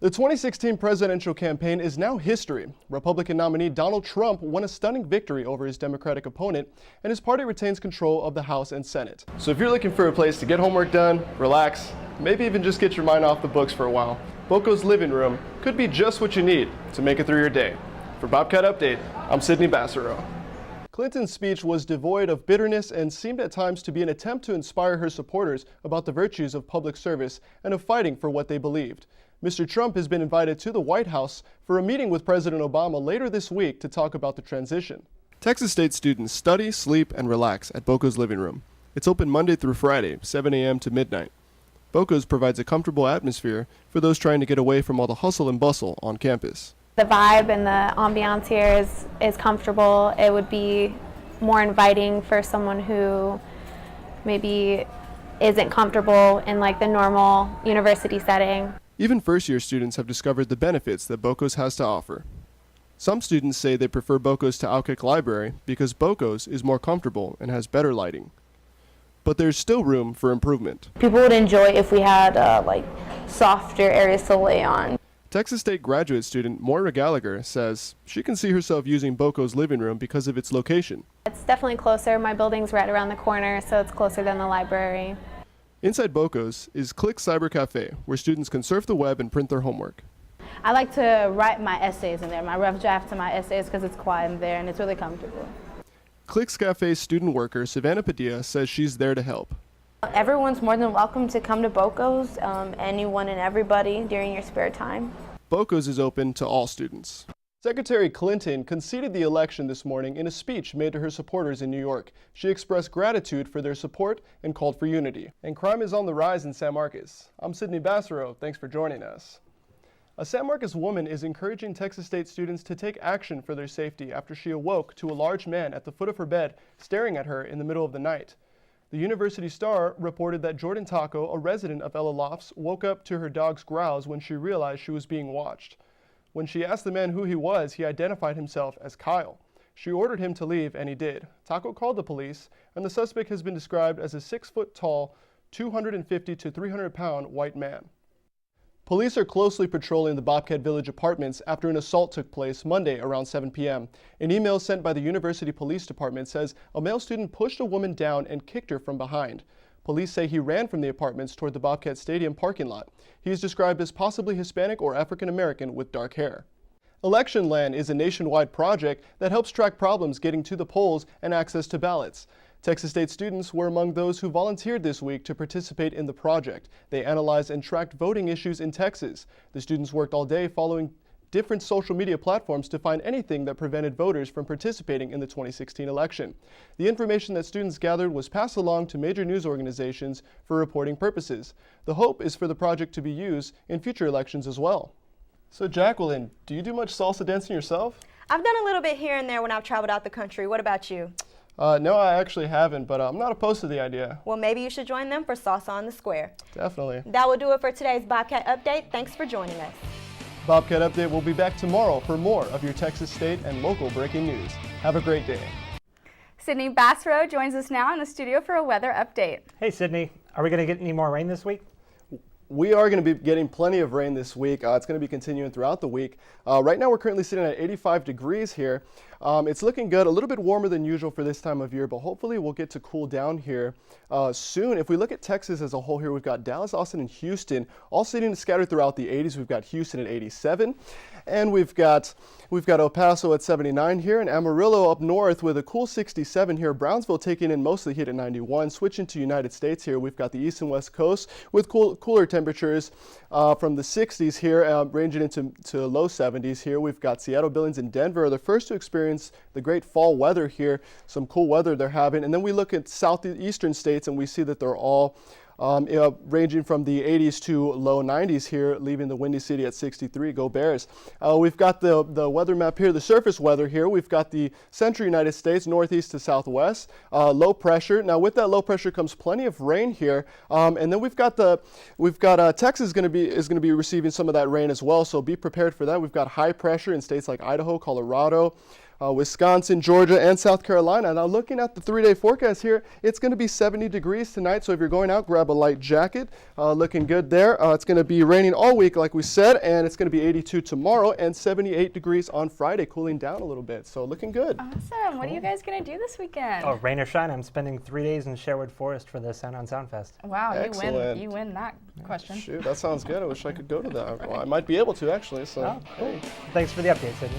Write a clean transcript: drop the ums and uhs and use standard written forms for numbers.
The 2016 presidential campaign is now history. Republican nominee Donald Trump won a stunning victory over his Democratic opponent, and his party retains control of the House and Senate. So if you're looking for a place to get homework done, relax, maybe even just get your mind off the books for a while, Boco's living room could be just what you need to make it through your day. For Bobcat Update, I'm Sidney Bacerott. Clinton's speech was devoid of bitterness and seemed at times to be an attempt to inspire her supporters about the virtues of public service and of fighting for what they believed. Mr. Trump has been invited to the White House for a meeting with President Obama later this week to talk about the transition. Texas State students study, sleep, and relax at Boco's living room. It's open Monday through Friday, 7 a.m. to midnight. Boco's provides a comfortable atmosphere for those trying to get away from all the hustle and bustle on campus. The vibe and the ambiance here is comfortable. It would be more inviting for someone who maybe isn't comfortable in like the normal university setting. Even first-year students have discovered the benefits that Boco's has to offer. Some students say they prefer Boco's to Outkick Library because Boco's is more comfortable and has better lighting. But there's still room for improvement. People would enjoy if we had like softer areas to lay on. Texas State graduate student Moira Gallagher says she can see herself using Boco's living room because of its location. It's definitely closer. My building's right around the corner, so it's closer than the library. Inside Boco's is Click Cyber Cafe, where students can surf the web and print their homework. I like to write my essays in there, my rough draft to my essays, because it's quiet in there and it's really comfortable. Click's Cafe student worker Savannah Padilla says she's there to help. Everyone's more than welcome to come to Boco's, anyone and everybody during your spare time. Boco's is open to all students. Secretary Clinton conceded the election this morning in a speech made to her supporters in New York. She expressed gratitude for their support and called for unity. And crime is on the rise in San Marcos. I'm Sidney Bacerott. Thanks for joining us. A San Marcos woman is encouraging Texas State students to take action for their safety after she awoke to a large man at the foot of her bed staring at her in the middle of the night. The University Star reported that Jordan Taco, a resident of Ella Lofts, woke up to her dog's growls when she realized she was being watched. When she asked the man who he was, he identified himself as Kyle. She ordered him to leave, and he did. Taco called the police, and the suspect has been described as a 6-foot-tall, 250 to 300-pound white man. Police are closely patrolling the Bobcat Village apartments after an assault took place Monday around 7 p.m. An email sent by the University Police Department says a male student pushed a woman down and kicked her from behind. Police say he ran from the apartments toward the Bobcat Stadium parking lot. He is described as possibly Hispanic or African American with dark hair. Election Land is a nationwide project that helps track problems getting to the polls and access to ballots. Texas State students were among those who volunteered this week to participate in the project. They analyzed and tracked voting issues in Texas. The students worked all day following different social media platforms to find anything that prevented voters from participating in the 2016 election. The information that students gathered was passed along to major news organizations for reporting purposes. The hope is for the project to be used in future elections as well. So Jacqueline, do you do much salsa dancing yourself? I've done a little bit here and there when I've traveled out the country. What about you? No, I actually haven't, but I'm not opposed to the idea. Well, maybe you should join them for Salsa on the Square. Definitely. That will do it for today's Bobcat Update. Thanks for joining us. Bobcat Update will be back tomorrow for more of your Texas State and local breaking news. Have a great day. Sidney Bacerott joins us now in the studio for a weather update. Hey Sidney, are we going to get any more rain this week? We are going to be getting plenty of rain this week. It's going to be continuing throughout the week. Right now we're currently sitting at 85 degrees here. It's looking good, a little bit warmer than usual for this time of year, but hopefully we'll get to cool down here soon. If we look at Texas as a whole here, we've got Dallas, Austin, and Houston all sitting scattered throughout the 80s. We've got Houston at 87, and we've got El Paso at 79 here, and Amarillo up north with a cool 67 here. Brownsville taking in most of the heat at 91. Switching to United States here, we've got the east and west coast with cooler temperatures from the 60s here, ranging into low 70s here. We've got Seattle, Billings, and Denver are the first to experience the great fall weather here. Some cool weather they're having. And then we look at southeastern states and we see that they're all ranging from the 80s to low 90s here, leaving the Windy City at 63. Go Bears. We've got the weather map here, the surface weather here. We've got the central United States, northeast to southwest, low pressure. Now with that low pressure comes plenty of rain here, and then we've got Texas is going to be receiving some of that rain as well. So be prepared for that. We've got high pressure in states like Idaho, Colorado, Wisconsin, Georgia, and South Carolina. Now looking at the 3-day forecast here, it's going to be 70 degrees tonight, so if you're going out, grab a light jacket. Looking good there. It's going to be raining all week, like we said, and it's going to be 82 tomorrow and 78 degrees on Friday, cooling down a little bit. So looking good. Awesome. What are you guys going to do this weekend? Oh, rain or shine, I'm spending 3 days in Sherwood Forest for the Sound on Sound Fest. Wow, Excellent. you win that question. Shoot, that sounds good. I wish I could go to that. Well, I might be able to, actually. So, Oh, cool. hey. Thanks for the update, Sydney.